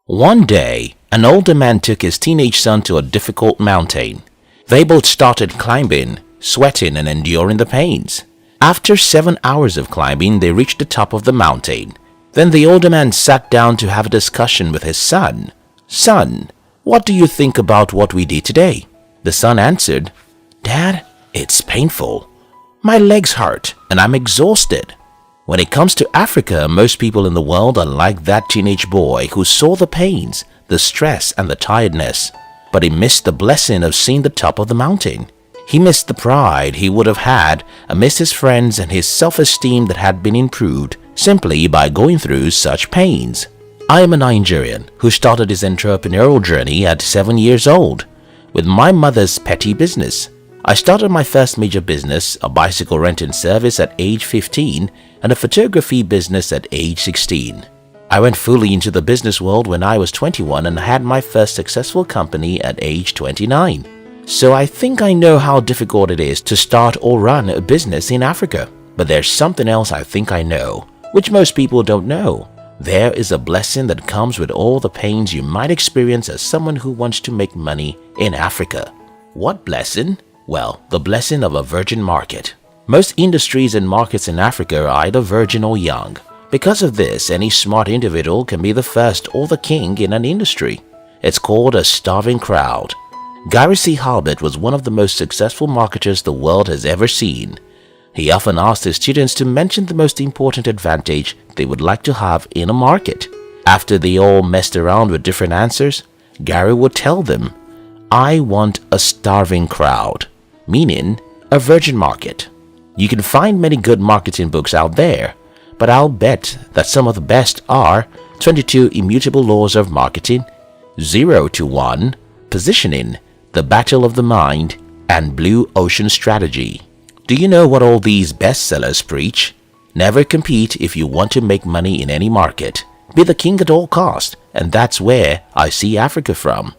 One day, an older man took his teenage son to a difficult mountain. They both started climbing, sweating and enduring the pains. After 7 hours of climbing, they reached the top of the mountain. Then the older man sat down to have a discussion with his son. "Son, what do you think about what we did today?" The son answered, "Dad, it's painful. My legs hurt and I'm exhausted." When it comes to Africa, most people in the world are like that teenage boy who saw the pains, the stress and the tiredness, but he missed the blessing of seeing the top of the mountain. He missed the pride he would have had amidst his friends and his self-esteem that had been improved simply by going through such pains. I am a Nigerian who started his entrepreneurial journey at 7 years old with my mother's petty business. I started my first major business, a bicycle renting service, at age 15 and a photography business at age 16. I went fully into the business world when I was 21 and had my first successful company at age 29. So I think I know how difficult it is to start or run a business in Africa. But there's something else I think I know, which most people don't know. There is a blessing that comes with all the pains you might experience as someone who wants to make money in Africa. What blessing? Well, the blessing of a virgin market. Most industries and markets in Africa are either virgin or young. Because of this, any smart individual can be the first or the king in an industry. It's called a starving crowd. Gary C. Halbert was one of the most successful marketers the world has ever seen. He often asked his students to mention the most important advantage they would like to have in a market. After they all messed around with different answers, Gary would tell them, "I want a starving crowd," meaning a virgin market. You can find many good marketing books out there, but I'll bet that some of the best are 22 Immutable Laws of Marketing, 0 to 1, Positioning, The Battle of the Mind, and Blue Ocean Strategy. Do you know what all these bestsellers preach? Never compete if you want to make money in any market. Be the king at all cost, and that's where I see Africa from.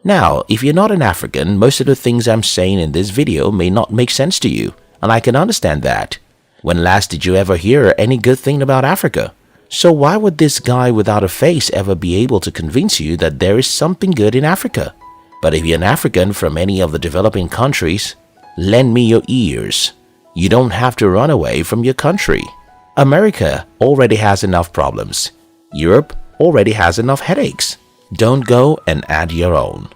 Now, if you're not an African, most of the things I'm saying in this video may not make sense to you, and I can understand that. When last did you ever hear any good thing about Africa? So why would this guy without a face ever be able to convince you that there is something good in Africa? But if you're an African from any of the developing countries, lend me your ears. You don't have to run away from your country. America already has enough problems. Europe already has enough headaches. Don't go and add your own.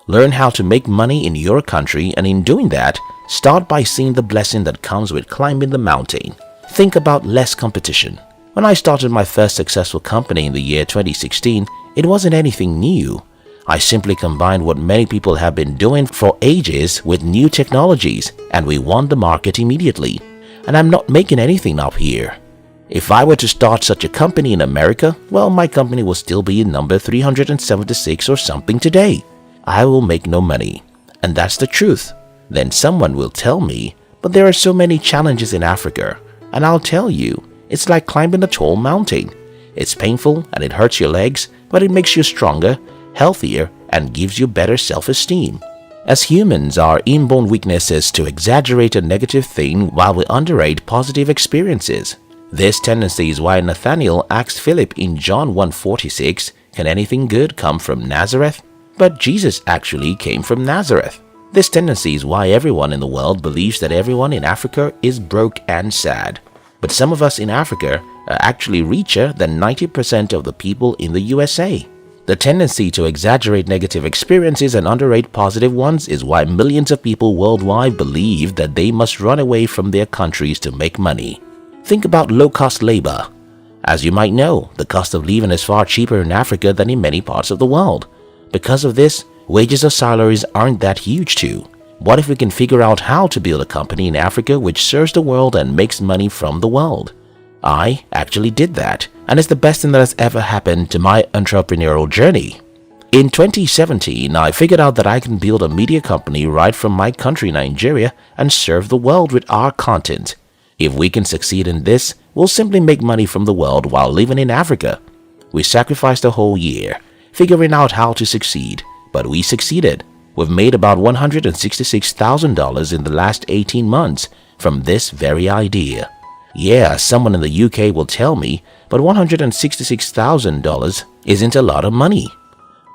Learn how to make money in your country, and in doing that, start by seeing the blessing that comes with climbing the mountain. Think about less competition. When I started my first successful company in the year 2016, it wasn't anything new. I simply combined what many people have been doing for ages with new technologies, and we won the market immediately. And I'm not making anything up here. If I were to start such a company in America, well, my company will still be number 376 or something today. I will make no money. And that's the truth. Then someone will tell me, but there are so many challenges in Africa. And I'll tell you, it's like climbing a tall mountain. It's painful and it hurts your legs, but it makes you stronger, healthier, and gives you better self-esteem. As humans, our inborn weakness is to exaggerate a negative thing while we underrate positive experiences. This tendency is why Nathanael asked Philip in John 1:46, "Can anything good come from Nazareth?" But Jesus actually came from Nazareth. This tendency is why everyone in the world believes that everyone in Africa is broke and sad. But some of us in Africa are actually richer than 90% of the people in the USA. The tendency to exaggerate negative experiences and underrate positive ones is why millions of people worldwide believe that they must run away from their countries to make money. Think about low-cost labor. As you might know, the cost of living is far cheaper in Africa than in many parts of the world. Because of this, wages or salaries aren't that huge too. What if we can figure out how to build a company in Africa which serves the world and makes money from the world? I actually did that, and it's the best thing that has ever happened to my entrepreneurial journey. In 2017, I figured out that I can build a media company right from my country, Nigeria, and serve the world with our content. If we can succeed in this, we'll simply make money from the world while living in Africa. We sacrificed a whole year, figuring out how to succeed, but we succeeded. We've made about $166,000 in the last 18 months from this very idea. Yeah, someone in the UK will tell me, but $166,000 isn't a lot of money.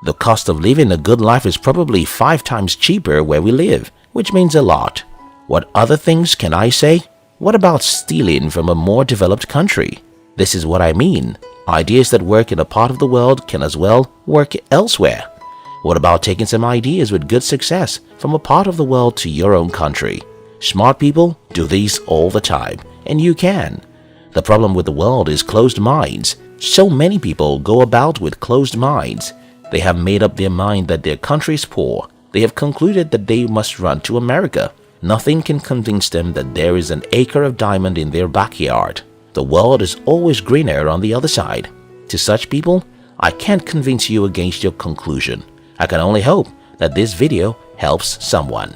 The cost of living a good life is probably 5 times cheaper where we live, which means a lot. What other things can I say? What about stealing from a more developed country? This is what I mean. Ideas that work in a part of the world can as well work elsewhere. What about taking some ideas with good success from a part of the world to your own country? Smart people do these all the time, and you can. The problem with the world is closed minds. So many people go about with closed minds. They have made up their mind that their country is poor. They have concluded that they must run to America. Nothing can convince them that there is an acre of diamond in their backyard. The world is always greener on the other side. To such people, I can't convince you against your conclusion. I can only hope that this video helps someone.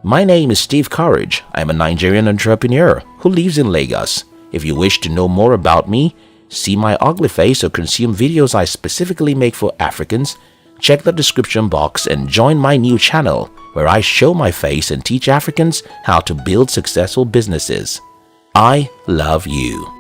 My name is Steve Courage. I am a Nigerian entrepreneur who lives in Lagos. If you wish to know more about me, see my ugly face or consume videos I specifically make for Africans, check the description box and join my new channel where I show my face and teach Africans how to build successful businesses. I love you.